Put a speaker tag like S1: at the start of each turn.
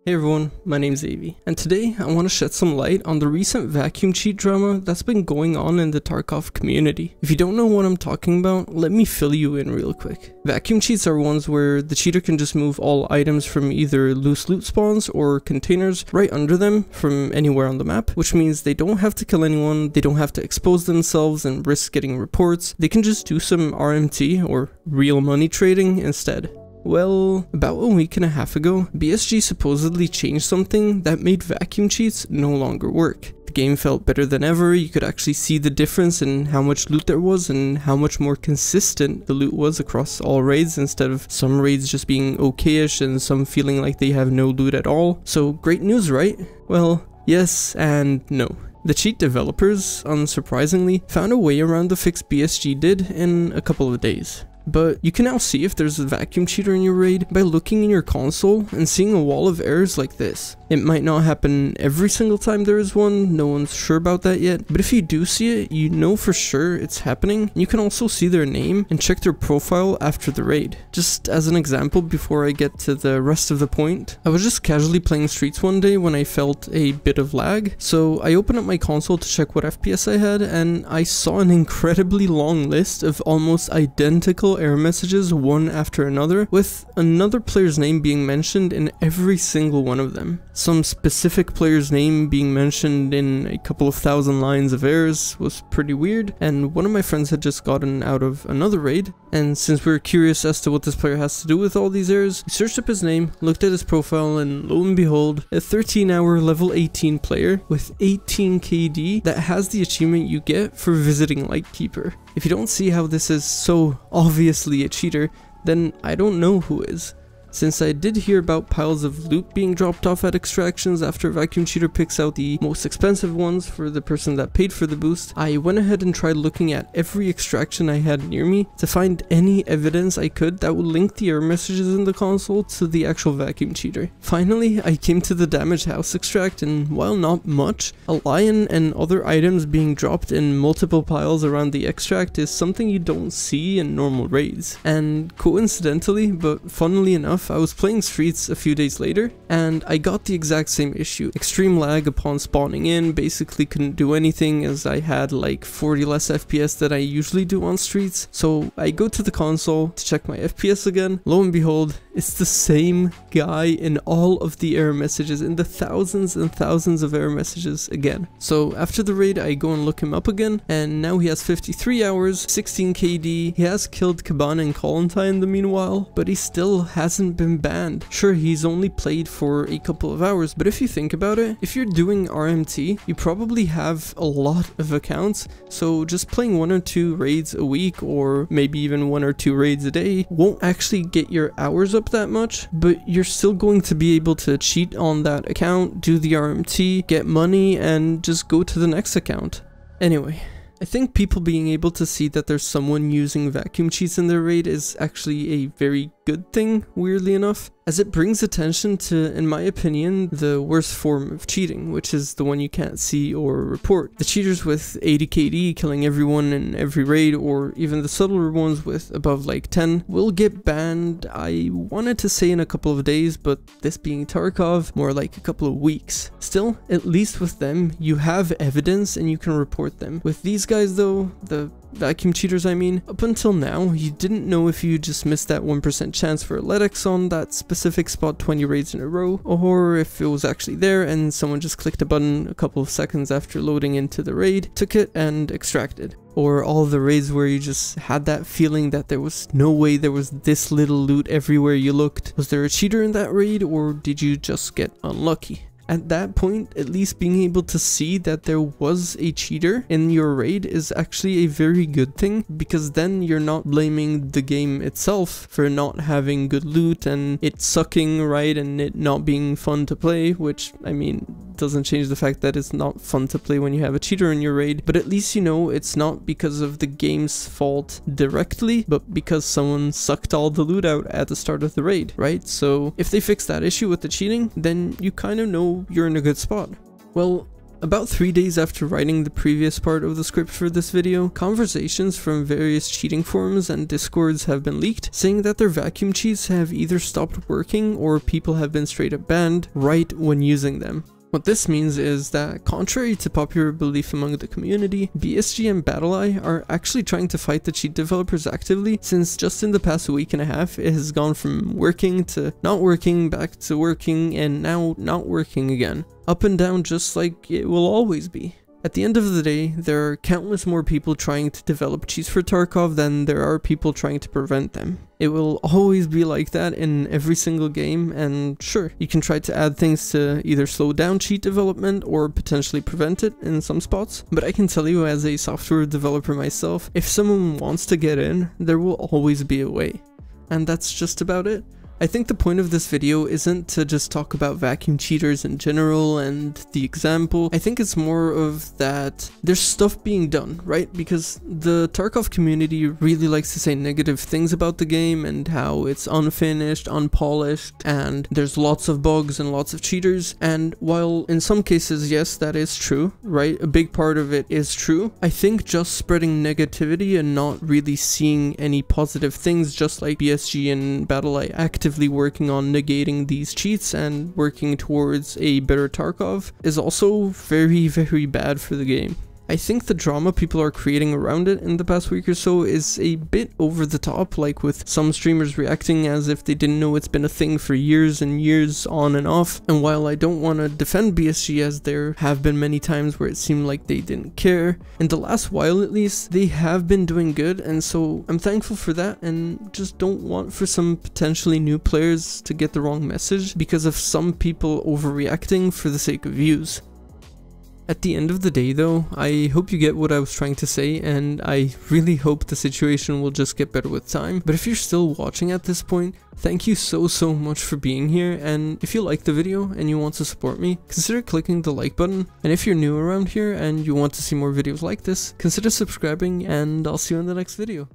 S1: Hey everyone, my name's Avey, and today I want to shed some light on the recent vacuum cheat drama that's been going on in the Tarkov community. If you don't know what I'm talking about, let me fill you in real quick. Vacuum cheats are ones where the cheater can just move all items from either loose loot spawns or containers right under them from anywhere on the map, which means they don't have to kill anyone, they don't have to expose themselves and risk getting reports, they can just do some RMT or real money trading instead. Well, about a week and a half ago, BSG supposedly changed something that made vacuum cheats no longer work. The game felt better than ever, you could actually see the difference in how much loot there was and how much more consistent the loot was across all raids instead of some raids just being okayish and some feeling like they have no loot at all. So great news, right? Well, yes and no. The cheat developers, unsurprisingly, found a way around the fix BSG did in a couple of days. But you can now see if there's a vacuum cheater in your raid by looking in your console and seeing a wall of errors like this. It might not happen every single time there is one, no one's sure about that yet, but if you do see it, you know for sure it's happening. You can also see their name and check their profile after the raid. Just as an example before I get to the rest of the point, I was just casually playing Streets one day when I felt a bit of lag, so I opened up my console to check what FPS I had and I saw an incredibly long list of almost identical error messages one after another, with another player's name being mentioned in every single one of them. Some specific player's name being mentioned in a couple of thousand lines of errors was pretty weird, and one of my friends had just gotten out of another raid, and since we were curious as to what this player has to do with all these errors, we searched up his name, looked at his profile, and lo and behold, a 13-hour level 18 player with 18 KD that has the achievement you get for visiting Lightkeeper. If you don't see how this is so obviously a cheater, then I don't know who is. Since I did hear about piles of loot being dropped off at extractions after Vacuum Cheater picks out the most expensive ones for the person that paid for the boost, I went ahead and tried looking at every extraction I had near me to find any evidence I could that would link the error messages in the console to the actual Vacuum Cheater. Finally, I came to the damaged house extract, and while not much, a lion and other items being dropped in multiple piles around the extract is something you don't see in normal raids. And coincidentally, but funnily enough, I was playing Streets a few days later, and I got the exact same issue. Extreme lag upon spawning in, basically couldn't do anything as I had like 40 less FPS than I usually do on Streets. So I go to the console to check my FPS again. Lo and behold, it's the same guy in all of the error messages, in the thousands and thousands of error messages again. So after the raid, I go and look him up again, and now he has 53 hours, 16 KD, he has killed Cabana and Colantine in the meanwhile, but he still hasn't been banned. Sure, he's only played for a couple of hours, but if you think about it, if you're doing RMT, you probably have a lot of accounts, so just playing 1 or 2 raids a week, or maybe even 1 or 2 raids a day, won't actually get your hours up that much, but you're still going to be able to cheat on that account, do the RMT, get money, and just go to the next account. Anyway, I think people being able to see that there's someone using vacuum cheats in their raid is actually a very good thing, weirdly enough, as it brings attention to, in my opinion, the worst form of cheating, which is the one you can't see or report. The cheaters with 80 KD killing everyone in every raid, or even the subtler ones with above like 10, will get banned, I wanted to say in a couple of days, but this being Tarkov, more like a couple of weeks. Still, at least with them, you have evidence and you can report them. With these guys though, the vacuum cheaters I mean, up until now, you didn't know if you just missed that 1% chance for a LEDX on that specific spot 20 raids in a row, or if it was actually there and someone just clicked a button a couple of seconds after loading into the raid, took it and extracted. Or all the raids where you just had that feeling that there was no way there was this little loot everywhere you looked. Was there a cheater in that raid, or did you just get unlucky? At that point, at least being able to see that there was a cheater in your raid is actually a very good thing, because then you're not blaming the game itself for not having good loot and it sucking, right, and it not being fun to play, which, I mean, doesn't change the fact that it's not fun to play when you have a cheater in your raid, but at least you know it's not because of the game's fault directly, but because someone sucked all the loot out at the start of the raid, right? So if they fix that issue with the cheating, then you kind of know you're in a good spot. Well, About 3 days after writing the previous part of the script for this video, conversations from various cheating forums and discords have been leaked, saying that their vacuum cheats have either stopped working or people have been straight up banned right when using them. What this means is that, contrary to popular belief among the community, BSG and BattlEye are actually trying to fight the cheat developers actively, since just in the past week and a half it has gone from working to not working, back to working, and now not working again. Up and down, just like it will always be. At the end of the day, there are countless more people trying to develop cheats for Tarkov than there are people trying to prevent them. It will always be like that in every single game, and sure, you can try to add things to either slow down cheat development or potentially prevent it in some spots, but I can tell you as a software developer myself, if someone wants to get in, there will always be a way. And that's just about it. I think the point of this video isn't to just talk about vacuum cheaters in general and the example. I think it's more of that there's stuff being done, right? Because the Tarkov community really likes to say negative things about the game and how it's unfinished, unpolished, and there's lots of bugs and lots of cheaters. And while in some cases, yes, that is true, right? A big part of it is true. I think just spreading negativity and not really seeing any positive things, just like BSG and BattlEye actively working on negating these cheats and working towards a better Tarkov, is also very, very bad for the game. I think the drama people are creating around it in the past week or so is a bit over the top, like with some streamers reacting as if they didn't know it's been a thing for years and years on and off. And while I don't want to defend BSG, as there have been many times where it seemed like they didn't care, in the last while at least, they have been doing good, and so I'm thankful for that, and just don't want for some potentially new players to get the wrong message because of some people overreacting for the sake of views. At the end of the day though, I hope you get what I was trying to say, and I really hope the situation will just get better with time. But if you're still watching at this point, thank you so much for being here, and if you like the video and you want to support me, consider clicking the like button. And if you're new around here and you want to see more videos like this, consider subscribing, and I'll see you in the next video.